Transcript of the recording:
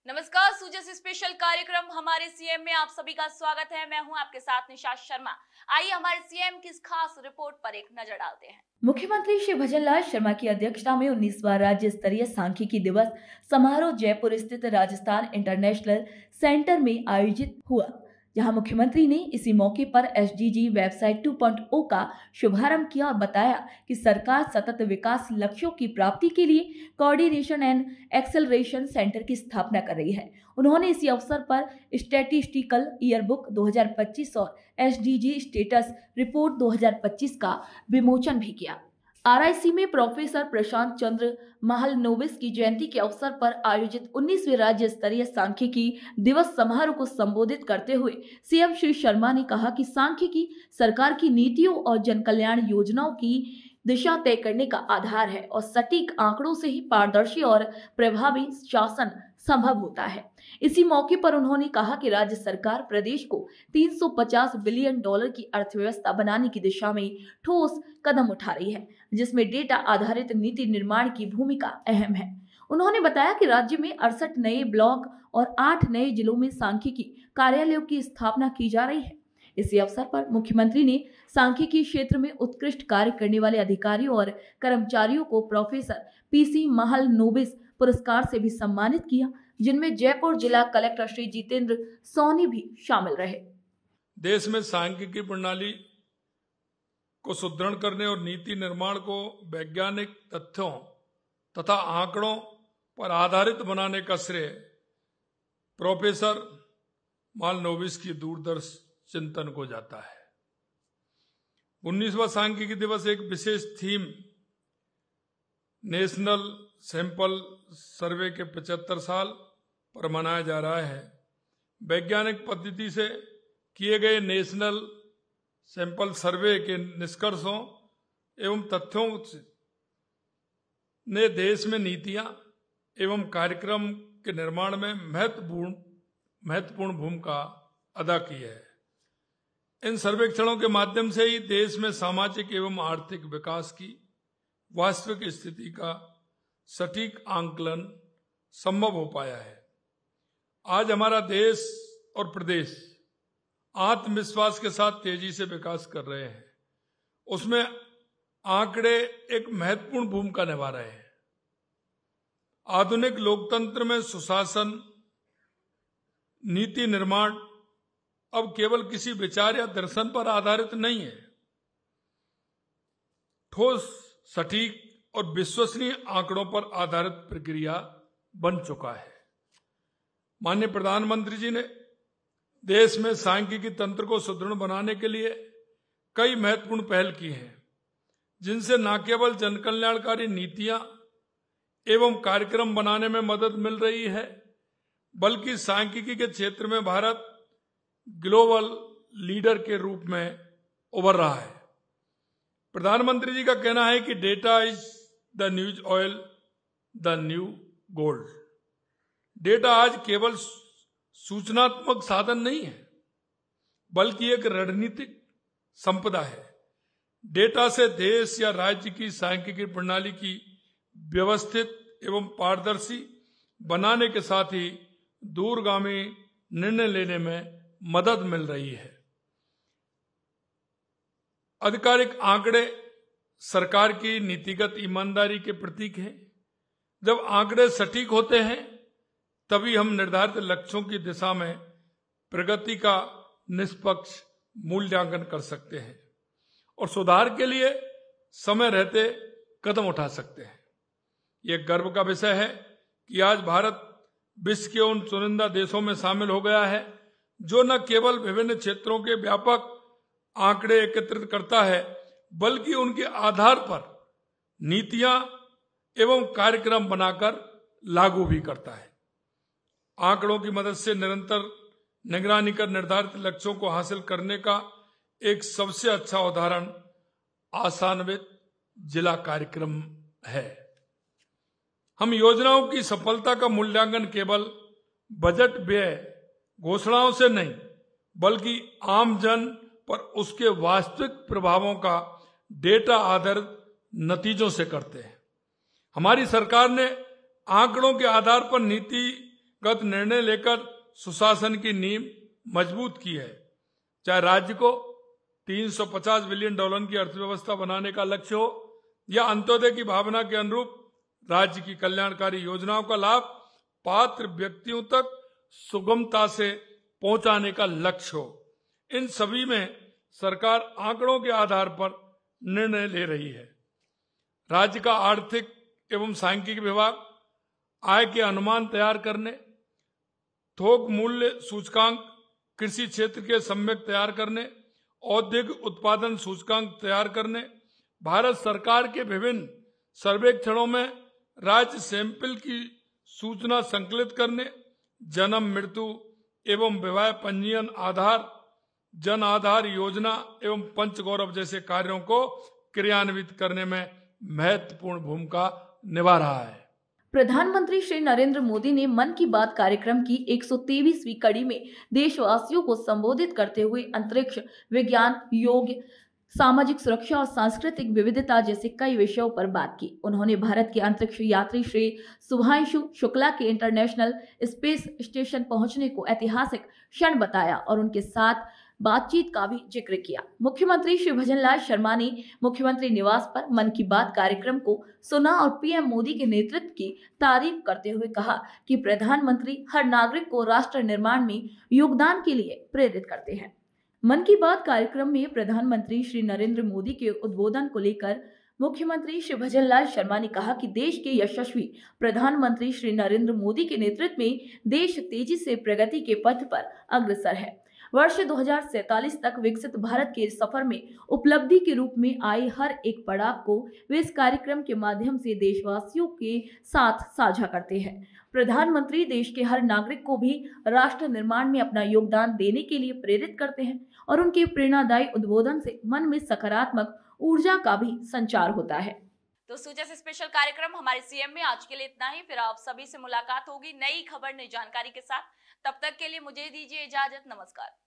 नमस्कार, सूजस स्पेशल कार्यक्रम हमारे सीएम में आप सभी का स्वागत है। मैं हूं आपके साथ निशा शर्मा। आइए हमारे सीएम की इस खास रिपोर्ट पर एक नजर डालते हैं। मुख्यमंत्री श्री भजनलाल शर्मा की अध्यक्षता में 19वां राज्य स्तरीय सांख्यिकी दिवस समारोह जयपुर स्थित राजस्थान इंटरनेशनल सेंटर में आयोजित हुआ, जहां मुख्यमंत्री ने इसी मौके पर एसडीजी वेबसाइट 2.0 का शुभारंभ किया और बताया कि सरकार सतत विकास लक्ष्यों की प्राप्ति के लिए कोऑर्डिनेशन एंड एक्सेलरेशन सेंटर की स्थापना कर रही है। उन्होंने इसी अवसर पर स्टैटिस्टिकल ईयरबुक 2025 और एसडीजी स्टेटस रिपोर्ट 2025 का विमोचन भी किया। आरआईसी में प्रोफेसर प्रशांत चंद्र महालनोबिस की जयंती के अवसर पर आयोजित 19वें राज्य स्तरीय सांख्यिकी दिवस समारोह को संबोधित करते हुए सीएम श्री शर्मा ने कहा कि सांख्यिकी सरकार की नीतियों और जन कल्याण योजनाओं की दिशा तय करने का आधार है और सटीक आंकड़ों से ही पारदर्शी और प्रभावी शासन संभव होता है। इसी मौके पर उन्होंने कहा कि राज्य सरकार प्रदेश को $350 बिलियन की अर्थव्यवस्था बनाने की दिशा में ठोस कदम उठा रही है, जिसमें डेटा आधारित नीति निर्माण की भूमिका अहम है। उन्होंने बताया कि राज्य में 68 नए ब्लॉक और 8 नए जिलों में सांख्यिकी कार्यालयों की स्थापना की जा रही है। इसी अवसर पर मुख्यमंत्री ने सांख्यिकी क्षेत्र में उत्कृष्ट कार्य करने वाले अधिकारियों और कर्मचारियों को प्रोफेसर पीसी महालनोबिस पुरस्कार से भी सम्मानित किया, जिनमें जयपुर जिला कलेक्टर श्री जितेंद्र सोनी भी शामिल रहे। देश में सांख्यिकी प्रणाली को सुदृढ़ करने और नीति निर्माण को वैज्ञानिक तथ्यों तथा आंकड़ों पर आधारित बनाने का श्रेय प्रोफेसर महालनोबिस की दूरदर्शी चिंतन को जाता है। 19वां सांख्यिकी दिवस एक विशेष थीम नेशनल सैंपल सर्वे के 75 साल पर मनाया जा रहा है। वैज्ञानिक पद्धति से किए गए नेशनल सैंपल सर्वे के निष्कर्षों एवं तथ्यों ने देश में नीतियां एवं कार्यक्रम के निर्माण में महत्वपूर्ण भूमिका अदा की है। इन सर्वेक्षणों के माध्यम से ही देश में सामाजिक एवं आर्थिक विकास की वास्तविक स्थिति का सटीक आंकलन संभव हो पाया है। आज हमारा देश और प्रदेश आत्मविश्वास के साथ तेजी से विकास कर रहे हैं। उसमें आंकड़े एक महत्वपूर्ण भूमिका निभा रहे हैं। आधुनिक लोकतंत्र में सुशासन नीति निर्माण अब केवल किसी विचार या दर्शन पर आधारित नहीं है, ठोस सटीक और विश्वसनीय आंकड़ों पर आधारित प्रक्रिया बन चुका है। माननीय प्रधानमंत्री जी ने देश में सांख्यिकी तंत्र को सुदृढ़ बनाने के लिए कई महत्वपूर्ण पहल की हैं, जिनसे न केवल जनकल्याणकारी नीतियां एवं कार्यक्रम बनाने में मदद मिल रही है, बल्कि सांख्यिकी के क्षेत्र में भारत ग्लोबल लीडर के रूप में उभर रहा है। प्रधानमंत्री जी का कहना है कि data is the news oil, the new gold. Data आज केवल सूचनात्मक साधन नहीं है, बल्कि एक रणनीतिक संपदा है। डेटा से देश या राज्य की सांख्यिकी प्रणाली की व्यवस्थित एवं पारदर्शी बनाने के साथ ही दूरगामी निर्णय लेने में मदद मिल रही है। आधिकारिक आंकड़े सरकार की नीतिगत ईमानदारी के प्रतीक हैं। जब आंकड़े सटीक होते हैं, तभी हम निर्धारित लक्ष्यों की दिशा में प्रगति का निष्पक्ष मूल्यांकन कर सकते हैं और सुधार के लिए समय रहते कदम उठा सकते हैं। यह गर्व का विषय है कि आज भारत विश्व के उन चुनिंदा देशों में शामिल हो गया है जो न केवल विभिन्न क्षेत्रों के व्यापक आंकड़े एकत्रित करता है, बल्कि उनके आधार पर नीतियां एवं कार्यक्रम बनाकर लागू भी करता है। आंकड़ों की मदद से निरंतर निगरानी कर निर्धारित लक्ष्यों को हासिल करने का एक सबसे अच्छा उदाहरण आशान्वित जिला कार्यक्रम है। हम योजनाओं की सफलता का मूल्यांकन केवल बजट व्यय घोषणाओं से नहीं, बल्कि आम जन पर उसके वास्तविक प्रभावों का डेटा आधारित नतीजों से करते हैं। हमारी सरकार ने आंकड़ों के आधार पर नीति गत निर्णय लेकर सुशासन की नींव मजबूत की है। चाहे राज्य को $350 बिलियन की अर्थव्यवस्था बनाने का लक्ष्य हो या अंत्योदय की भावना के अनुरूप राज्य की कल्याणकारी योजनाओं का लाभ पात्र व्यक्तियों तक सुगमता से पहुंचाने का लक्ष्य हो, इन सभी में सरकार आंकड़ों के आधार पर निर्णय ले रही है। राज्य का आर्थिक एवं सांख्यिकी विभाग आय के अनुमान तैयार करने, थोक मूल्य सूचकांक कृषि क्षेत्र के सम्यक तैयार करने, औद्योगिक उत्पादन सूचकांक तैयार करने, भारत सरकार के विभिन्न सर्वेक्षणों में राज्य सैंपल की सूचना संकलित करने, जन्म मृत्यु एवं विवाह पंजीयन आधार, जन आधार योजना एवं पंचगौरव जैसे कार्यों को क्रियान्वित करने में महत्वपूर्ण भूमिका निभा रहा है। प्रधानमंत्री श्री नरेंद्र मोदी ने मन की बात कार्यक्रम की 123वीं कड़ी में देशवासियों को संबोधित करते हुए अंतरिक्ष, विज्ञान, योग, सामाजिक सुरक्षा और सांस्कृतिक विविधता जैसे कई विषयों पर बात की। उन्होंने भारत के अंतरिक्ष यात्री श्री शुभांशु शुक्ला के इंटरनेशनल स्पेस स्टेशन पहुंचने को ऐतिहासिक क्षण बताया और उनके साथ बातचीत का भी जिक्र किया। मुख्यमंत्री श्री भजनलाल शर्मा ने मुख्यमंत्री निवास पर मन की बात कार्यक्रम को सुना और पीएम मोदी के नेतृत्व की तारीफ करते हुए कहा कि प्रधानमंत्री हर नागरिक को राष्ट्र निर्माण में योगदान के लिए प्रेरित करते हैं। मन की बात कार्यक्रम में प्रधानमंत्री श्री नरेंद्र मोदी के उद्बोधन को लेकर मुख्यमंत्री श्री भजनलाल शर्मा ने कहा कि देश के यशस्वी प्रधानमंत्री श्री नरेंद्र मोदी के नेतृत्व में देश तेजी से प्रगति के पथ पर अग्रसर है। वर्ष 2047 तक विकसित भारत के सफर में उपलब्धि के रूप में आए हर एक पड़ाव को वे इस कार्यक्रम के माध्यम से देशवासियों के साथ साझा करते हैं। प्रधानमंत्री देश के हर नागरिक को भी राष्ट्र निर्माण में अपना योगदान देने के लिए प्रेरित करते हैं और उनके प्रेरणादायी उद्बोधन से मन में सकारात्मक ऊर्जा का भी संचार होता है। तो सूचा से स्पेशल कार्यक्रम हमारे सीएम में आज के लिए इतना ही। फिर आप सभी से मुलाकात होगी नई खबर, नई जानकारी के साथ। तब तक के लिए मुझे दीजिए इजाजत। नमस्कार।